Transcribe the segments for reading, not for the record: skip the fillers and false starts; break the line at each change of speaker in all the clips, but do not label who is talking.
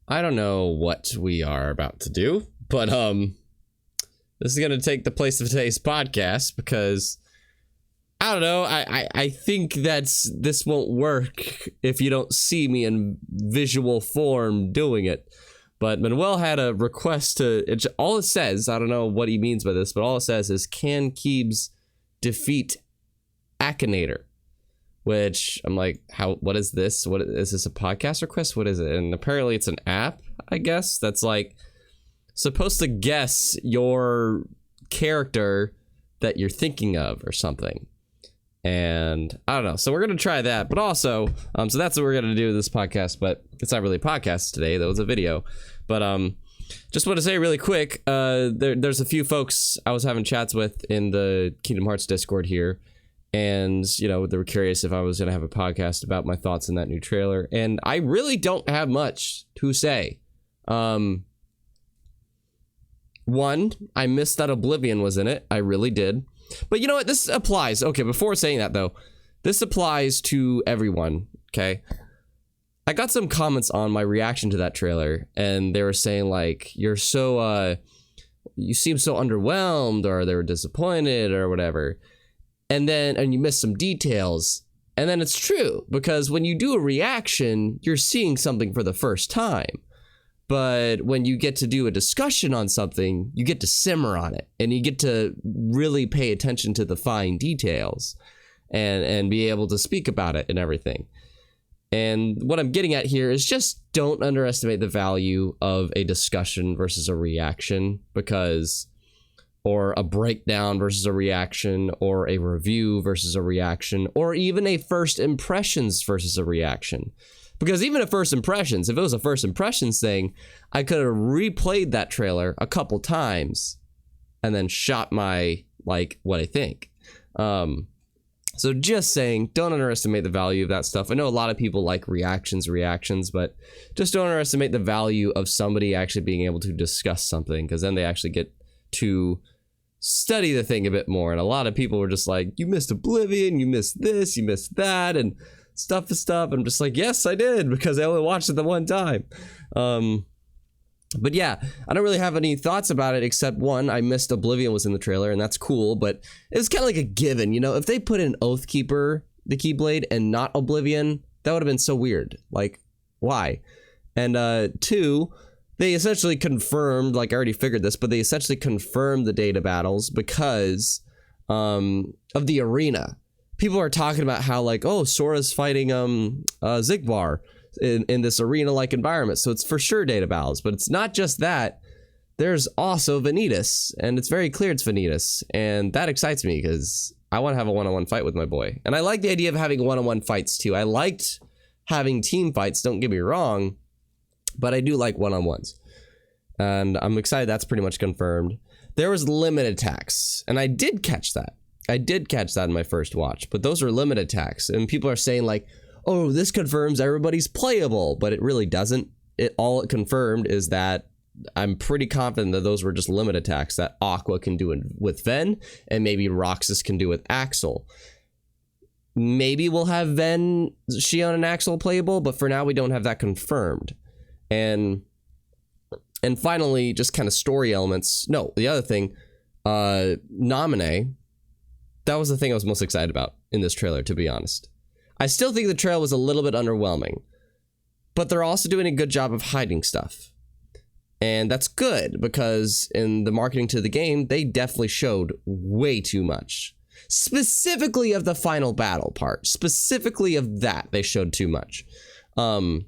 I don't know what we are about to do, but this is gonna take the place of today's podcast because I don't know. I think this won't work if you don't see me in visual form doing it. But Manuel had a request all it says, I don't know what he means by this, but all it says is, can Keebs defeat Akinator? Which I'm like, what is this? What is this, a podcast request? What is it? And apparently it's an app, I guess, that's like supposed to guess your character that you're thinking of or something. And I don't know. So we're going to try that. But also, so that's what we're going to do with this podcast. But it's not really a podcast today. That was a video. But just want to say really quick, there's a few folks I was having chats with in the Kingdom Hearts Discord here. And, you know, they were curious if I was going to have a podcast about my thoughts on that new trailer. And I really don't have much to say. One, I missed that Oblivion was in it. I really did. But you know what? This applies. Okay, before saying that, though, this applies to everyone, okay? I got some comments on my reaction to that trailer, and they were saying, like, you seem so underwhelmed, or they were disappointed, or whatever. And you missed some details. And then it's true, because when you do a reaction, you're seeing something for the first time. But when you get to do a discussion on something, you get to simmer on it, and you get to really pay attention to the fine details and be able to speak about it and everything. And what I'm getting at here is just don't underestimate the value of a discussion versus a reaction, or a breakdown versus a reaction, or a review versus a reaction, or even a first impressions versus a reaction. Because even at first impressions, if it was a first impressions thing, I could have replayed that trailer a couple times and then shot my, like, what I think. So just saying, don't underestimate the value of that stuff. I know a lot of people like reactions, but just don't underestimate the value of somebody actually being able to discuss something, because then they actually get to study the thing a bit more. And a lot of people were just like, you missed Oblivion, you missed this, you missed that, and stuff is stuff. I'm just like, yes, I did, because I only watched it the one time. But yeah, I don't really have any thoughts about it, except one, I missed Oblivion was in the trailer, and that's cool, but it's kind of like a given, you know? If they put in Oathkeeper, the Keyblade, and not Oblivion, that would have been so weird. Like, why? And two, they essentially confirmed, like, I already figured this, but they essentially confirmed the data battles because of the arena. People are talking about how, like, oh, Sora's fighting Zigbar in this arena-like environment, so it's for sure data battles. But it's not just that. There's also Vanitas, and it's very clear it's Vanitas, and that excites me because I want to have a one-on-one fight with my boy. And I like the idea of having one-on-one fights too. I liked having team fights, don't get me wrong, but I do like one-on-ones. And I'm excited that's pretty much confirmed. There was limited attacks, and I did catch that. I did catch that in my first watch, but those are limited attacks. And people are saying, like, oh, this confirms everybody's playable, but it really doesn't. All it confirmed is that I'm pretty confident that those were just limit attacks that Aqua can do with Ven, and maybe Roxas can do with Axel. Maybe we'll have Ven, Xion, and Axel playable, but for now we don't have that confirmed. And finally, just kind of story elements. No, the other thing, Naminé. That was the thing I was most excited about in this trailer, to be honest. I still think the trailer was a little bit underwhelming, but they're also doing a good job of hiding stuff. And that's good, because in the marketing to the game, they definitely showed way too much. Specifically of the final battle part. Specifically of that, they showed too much. And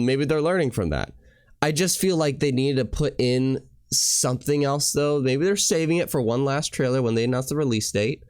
maybe they're learning from that. I just feel like they needed to put in something else, though. Maybe they're saving it for one last trailer when they announce the release date.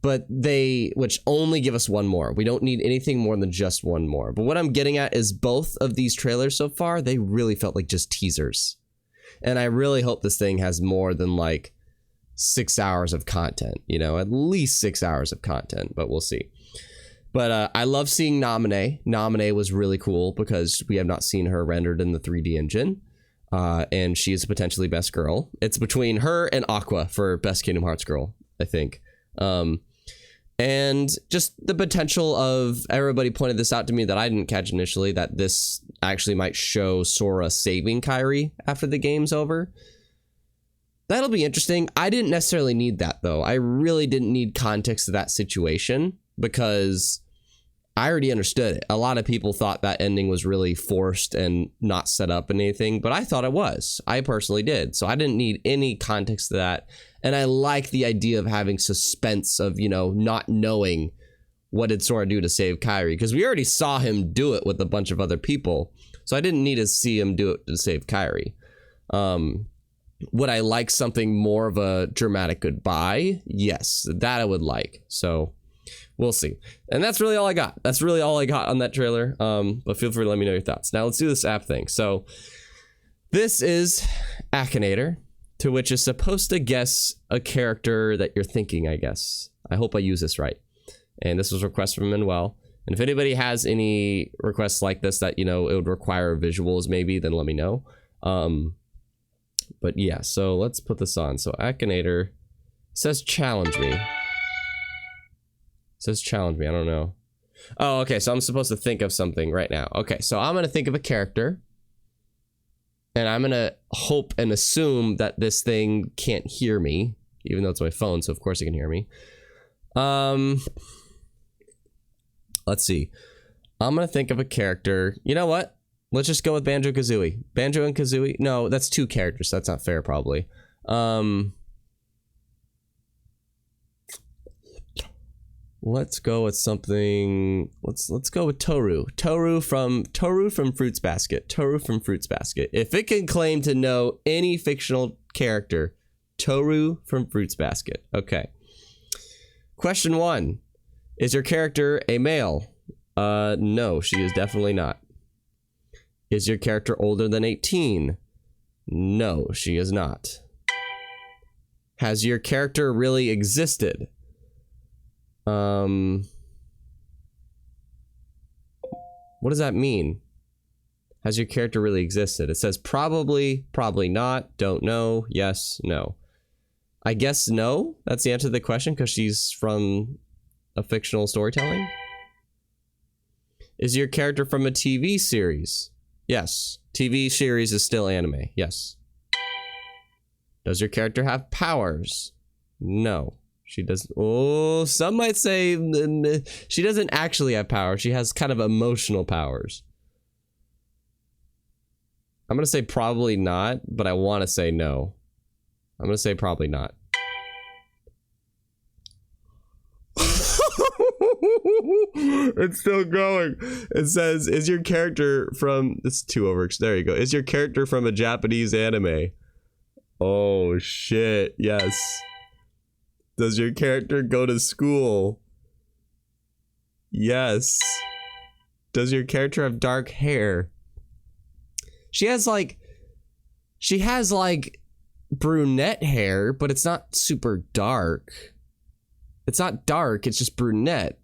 But which only give us one more. We don't need anything more than just one more. But what I'm getting at is both of these trailers so far, they really felt like just teasers. And I really hope this thing has more than like 6 hours of content, you know, at least 6 hours of content, but we'll see. But I love seeing Naminé. Naminé was really cool because we have not seen her rendered in the 3D engine. And she is potentially best girl. It's between her and Aqua for best Kingdom Hearts girl, I think. And just the potential of, everybody pointed this out to me that I didn't catch initially, that this actually might show Sora saving Kairi after the game's over. That'll be interesting. I didn't necessarily need that, though. I really didn't need context of that situation because I already understood it. A lot of people thought that ending was really forced and not set up in anything, but I thought it was. I personally did. So I didn't need any context to that. And I like the idea of having suspense of, you know, not knowing what did Sora do to save Kairi, because we already saw him do it with a bunch of other people. So I didn't need to see him do it to save Kairi. Would I like something more of a dramatic goodbye? Yes, that I would like. So we'll see. And that's really all I got. That's really all I got on that trailer. But feel free to let me know your thoughts. Now let's do this app thing. So this is Akinator, to which is supposed to guess a character that you're thinking, I guess. I hope I use this right. And this was a request from Manuel. And if anybody has any requests like this that, you know, it would require visuals maybe, then let me know. But yeah, so let's put this on. So Akinator says challenge me. It says challenge me, I don't know. Oh, okay, so I'm supposed to think of something right now. Okay, so I'm gonna think of a character. And I'm gonna hope and assume that this thing can't hear me, even though it's my phone, so of course it can hear me. Let's see. I'm gonna think of a character. You know what? Let's just go with Banjo-Kazooie. Banjo and Kazooie? No, that's two characters. That's not fair, probably. Let's go with something. Let's go with Toru. Toru from Fruits Basket. Toru from Fruits Basket. If it can claim to know any fictional character, Toru from Fruits Basket. Okay. Question 1. Is your character a male? No, she is definitely not. Is your character older than 18? No, she is not. Has your character really existed? What does that mean? Has your character really existed? It says probably, probably not, don't know, yes, no. I guess no, that's the answer to the question because she's from a fictional storytelling. Is your character from a TV series? Yes. TV series is still anime. Yes. Does your character have powers? No. She doesn't. Oh, some might say she doesn't actually have powers. She has kind of emotional powers. I'm going to say probably not, but I want to say no. I'm going to say probably not. It's still going. It says, is your character from... It's 2 over... There you go. Is your character from a Japanese anime? Oh, shit. Yes. Does your character go to school? Yes. Does your character have dark hair? She has like brunette hair, but it's not super dark. It's not dark, it's just brunette.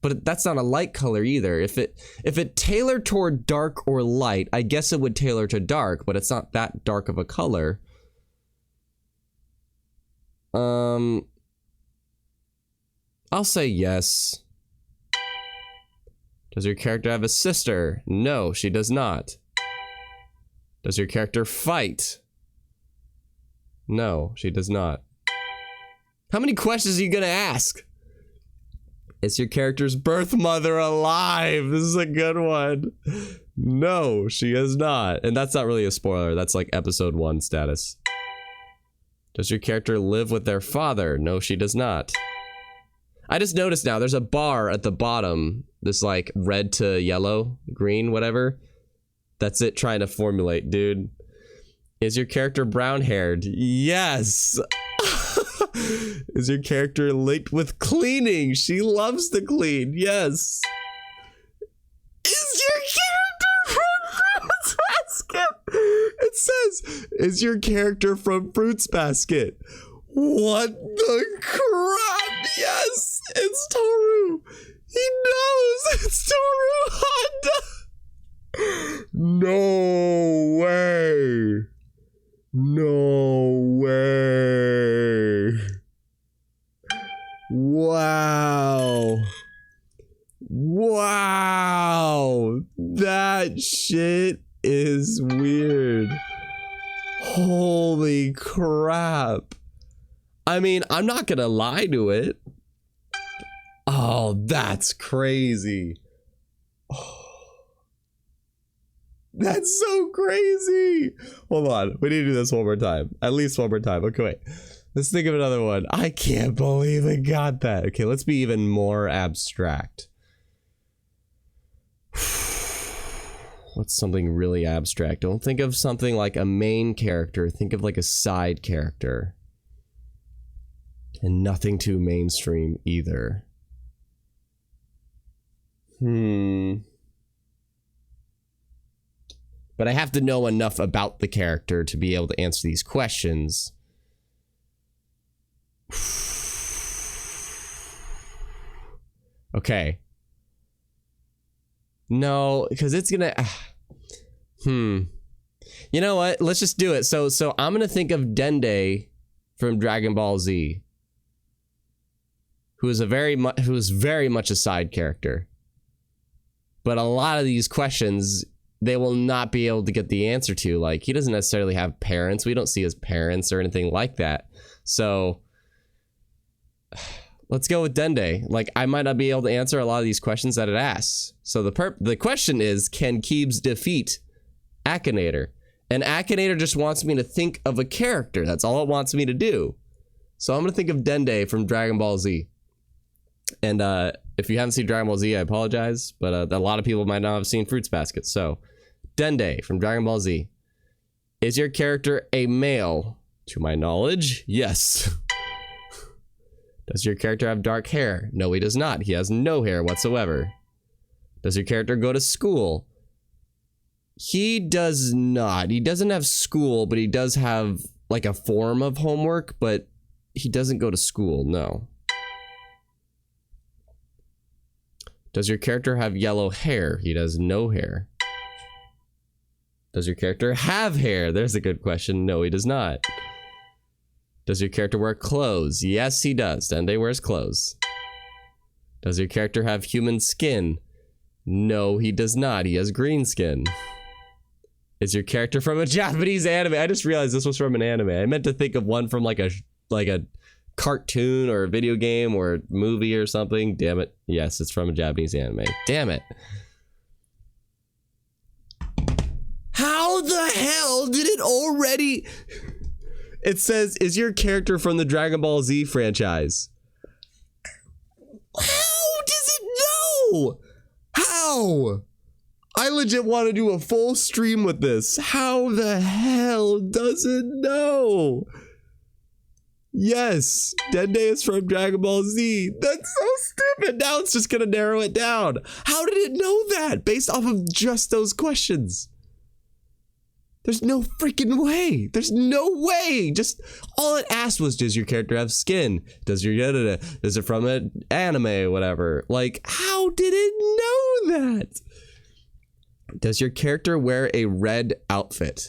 But that's not a light color either. If it tailored toward dark or light, I guess it would tailor to dark, but it's not that dark of a color. I'll say yes. Does your character have a sister? No, she does not. Does your character fight? No, she does not. How many questions are you gonna ask? Is your character's birth mother alive? This is a good one. No, she is not. And that's not really a spoiler. That's like episode 1 status. Does your character live with their father? No, she does not. I just noticed now there's a bar at the bottom. This like red to yellow, green, whatever. That's it trying to formulate, dude. Is your character brown haired? Yes. Is your character linked with cleaning? She loves to clean. Yes. Is your character from Fruits Basket? It says, is your character from Fruits Basket? What the crap? Yes, it's Toru. He knows it's Toru Honda. No way. No way. Wow. Wow. That That shit is weird. Holy crap. I mean, I'm not gonna lie to it. Oh, that's crazy. Oh, that's so crazy. Hold on. We need to do this one more time. At least one more time. Okay, wait. Let's think of another one. I can't believe I got that. Okay, let's be even more abstract. What's something really abstract? Don't think of something like a main character. Think of like a side character. And nothing too mainstream either. But I have to know enough about the character to be able to answer these questions. Okay. No, because it's gonna... You know what? Let's just do it. So I'm gonna think of Dende from Dragon Ball Z, who is very much a side character. But a lot of these questions, they will not be able to get the answer to. Like, he doesn't necessarily have parents. We don't see his parents or anything like that. So let's go with Dende. Like, I might not be able to answer a lot of these questions that it asks. So the question is, can Keebs defeat Akinator? And Akinator just wants me to think of a character. That's all it wants me to do. So I'm going to think of Dende from Dragon Ball Z. And if you haven't seen Dragon Ball Z, I apologize. But a lot of people might not have seen Fruits Basket. So, Dende from Dragon Ball Z. Is your character a male? To my knowledge, yes. Does your character have dark hair? No, he does not. He has no hair whatsoever. Does your character go to school? He does not. He doesn't have school, but he does have like a form of homework, but he doesn't go to school, no. Does your character have yellow hair? He does no hair. Does your character have hair? There's a good question. No, he does not. Does your character wear clothes? Yes, he does. Dende wears clothes. Does your character have human skin? No, he does not. He has green skin. Is your character from a Japanese anime? I just realized this was from an anime. I meant to think of one from like a cartoon or a video game or a movie or something. Damn it. Yes, it's from a Japanese anime. Damn it. How the hell did it already... It says, is your character from the Dragon Ball Z franchise? How does it know? How? I legit want to do a full stream with this. How the hell does it know? Yes, Dende is from Dragon Ball Z. That's so stupid. Now it's just going to narrow it down. How did it know that based off of just those questions? There's no freaking way. There's no way. Just all it asked was, does your character have skin? Does it from an anime, whatever? Like, how did it know that? Does your character wear a red outfit?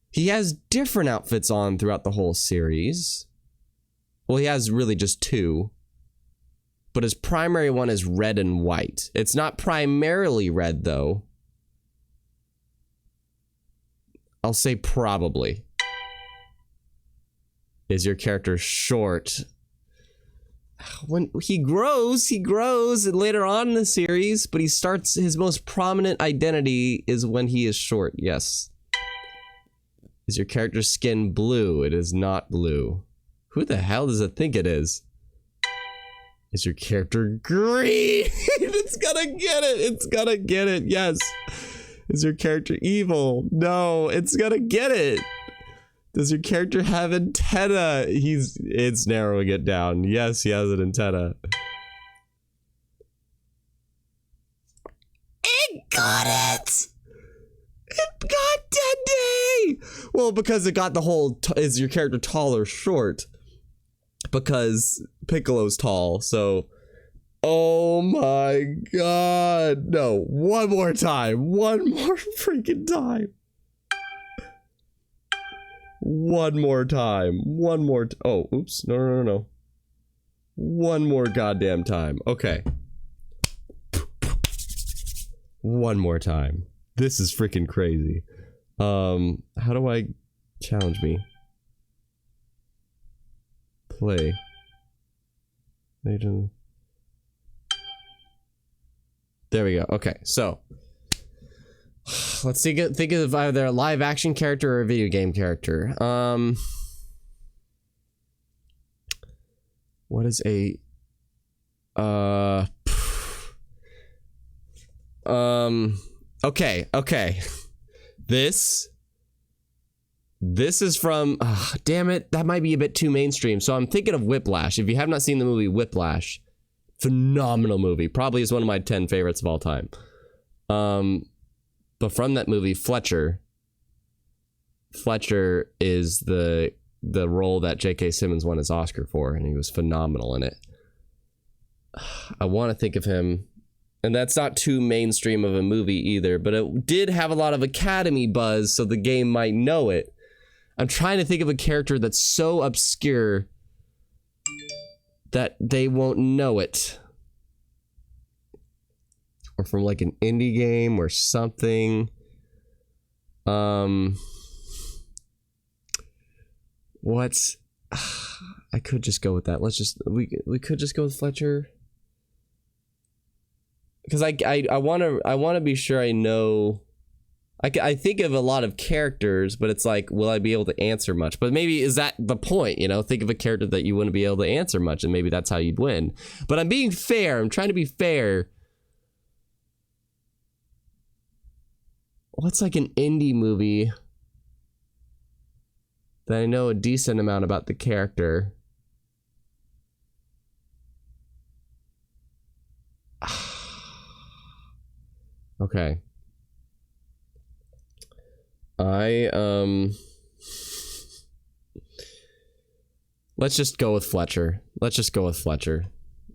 He has different outfits on throughout the whole series. Well, he has really just two. But his primary one is red and white. It's not primarily red, though. I'll say probably. Is your character short? When he grows later on in the series, but his most prominent identity is when he is short, yes. Is your character's skin blue? It is not blue. Who the hell does it think it is? Is your character green? It's gonna get it. It's gonna get it. Yes. Is your character evil? No, it's gonna get it. Does your character have antenna? It's narrowing it down. Yes, he has an antenna. It got it. It got Dende. Well, because it got the whole, is your character tall or short? Because Piccolo's tall, so... Oh my god. No, one more time. One more freaking time. One more time. One more. Oh, oops. No. One more goddamn time. Okay. one more time. This is freaking crazy. How do I challenge me? Play. There we go. Okay, so let's think of either a live action character or a video game character. What is a okay. This is from damn it, that might be a bit too mainstream. So I'm thinking of Whiplash. If you have not seen the movie Whiplash, phenomenal movie. Probably is one of my 10 favorites of all time. But from that movie, Fletcher is the role that J.K. Simmons won his Oscar for, and he was phenomenal in it. I want to think of him, and that's not too mainstream of a movie either, but it did have a lot of Academy buzz, so the game might know it. I'm trying to think of a character that's so obscure that they won't know it. Or from like an indie game or something. What's... I could just go with that. We could just go with Fletcher. Because I want to be sure I know... I think of a lot of characters, but it's like, will I be able to answer much? But maybe is that the point, you know? Think of a character that you wouldn't be able to answer much, and maybe that's how you'd win. But I'm being fair. I'm trying to be fair. What's like an indie movie that I know a decent amount about the character? Okay. Let's just go with Fletcher.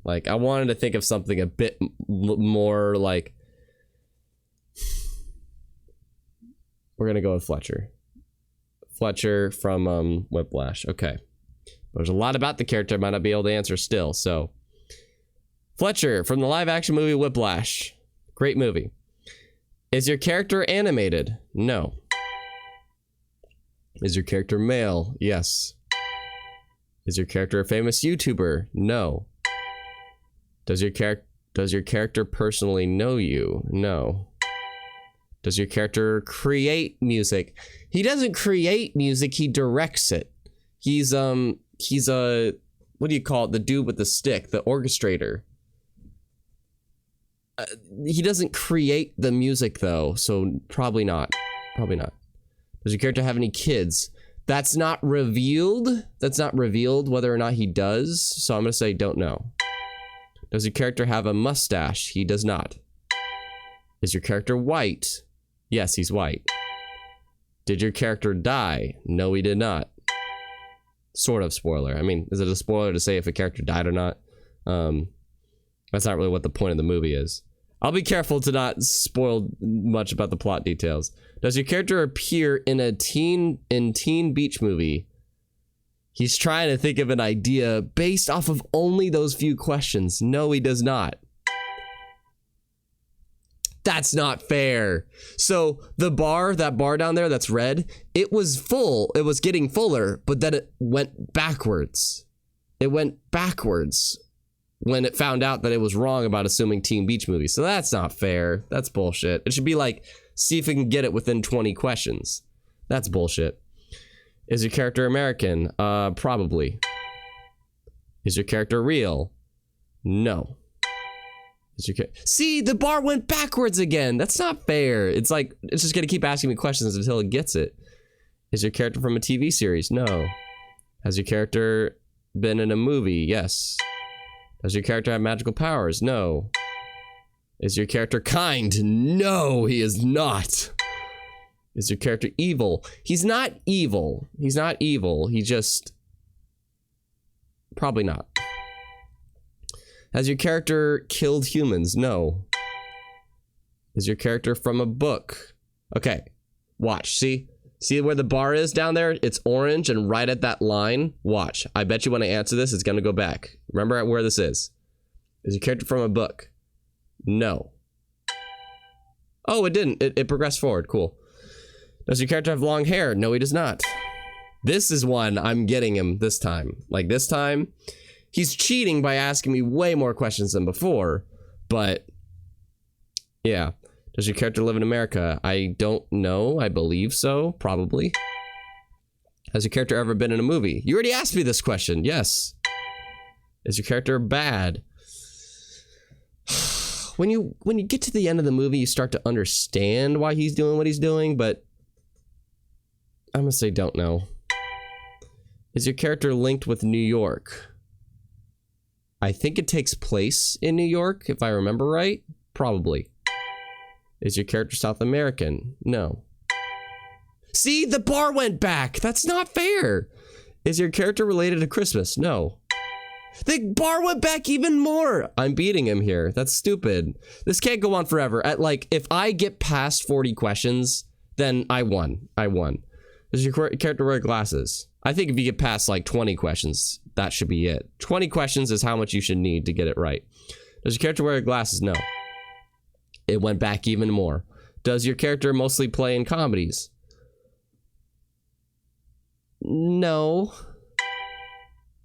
Like, I wanted to think of something a bit more like... We're gonna go with Fletcher. Fletcher from Whiplash. Okay. There's a lot about the character I might not be able to answer still, so... Fletcher from the live action movie Whiplash. Great movie. Is your character animated? No. Is your character male? Yes. Is your character a famous YouTuber? No. Does your character personally know you? No. Does your character create music? He doesn't create music, he directs it. He's a, what do you call it? The dude with the stick, the orchestrator. He doesn't create the music though, so probably not. Does your character have any kids? That's not revealed whether or not he does, so I'm gonna say don't know. Does your character have a mustache? He does not. Is your character white? Yes, he's white. Did your character die? No, he did not. Sort of spoiler. I mean, is it a spoiler to say if a character died or not? That's not really what the point of the movie is. I'll be careful to not spoil much about the plot details. Does your character appear in a Teen Beach movie? He's trying to think of an idea based off of only those few questions. No, he does not. That's not fair. So that bar down there that's red, it was full. It was getting fuller, but then it went backwards. It went backwards when it found out that it was wrong about assuming Teen Beach movie. So that's not fair. That's bullshit. It should be like, see if we can get it within 20 questions. That's bullshit. Is your character American? Probably. Is your character real? No. See, the bar went backwards again. That's not fair. It's like, it's just gonna keep asking me questions until it gets it. Is your character from a TV series? No. Has your character been in a movie? Yes. Does your character have magical powers? No. Is your character kind? No, he is not. Is your character evil? He's not evil. He just... Probably not. Has your character killed humans? No. Is your character from a book? Okay, watch, see? See where the bar is down there? It's orange and right at that line. Watch, I bet you when I answer this, it's gonna go back. Remember where this is. Is your character from a book? No. Oh, it didn't. It progressed forward. Cool. Does your character have long hair? No, he does not. This is one I'm getting him this time. Like this time, he's cheating by asking me way more questions than before. But yeah. Does your character live in America? I don't know. I believe so. Probably. Has your character ever been in a movie? You already asked me this question. Yes. Is your character bad? When you get to the end of the movie, you start to understand why he's doing what he's doing, but I'm gonna say don't know. Is your character linked with New York? I think it takes place in New York, if I remember right. Probably. Is your character South American? No. See, the bar went back. That's not fair. Is your character related to Christmas? No. The bar went back even more. I'm beating him here. That's stupid. This can't go on forever. At like, if I get past 40 questions, then I won. I won. Does your character wear glasses? I think if you get past like 20 questions, that should be it. 20 questions is how much you should need to get it right. Does your character wear glasses? No. It went back even more. Does your character mostly play in comedies? No.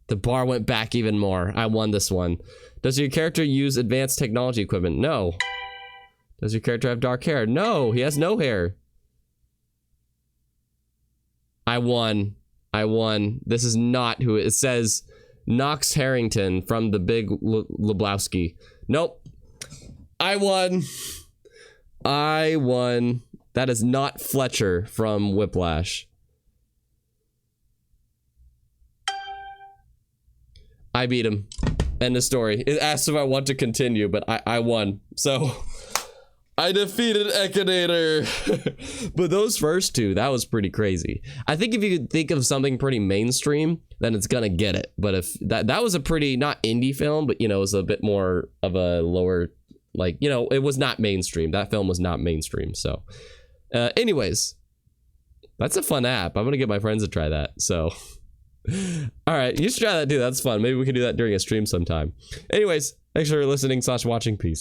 The bar went back even more. I won this one. Does your character use advanced technology equipment? No. Does your character have dark hair? No, he has no hair. I won. I won. This is not who it says. Knox Harrington from The Big Lebowski. Nope. I won. I won. That is not Fletcher from Whiplash. I beat him. End of story. It asked if I want to continue, but I won. So, I defeated Akinator. But those first two, that was pretty crazy. I think if you could think of something pretty mainstream, then it's gonna get it. But if that was a pretty, not indie film, but, you know, it was a bit more of a lower, like, you know, it was not mainstream. That film was not mainstream. So, anyways, that's a fun app. I'm gonna get my friends to try that. So... all right, you should try that too. That's fun. Maybe we can do that during a stream sometime. Anyways, thanks for listening/watching. Peace.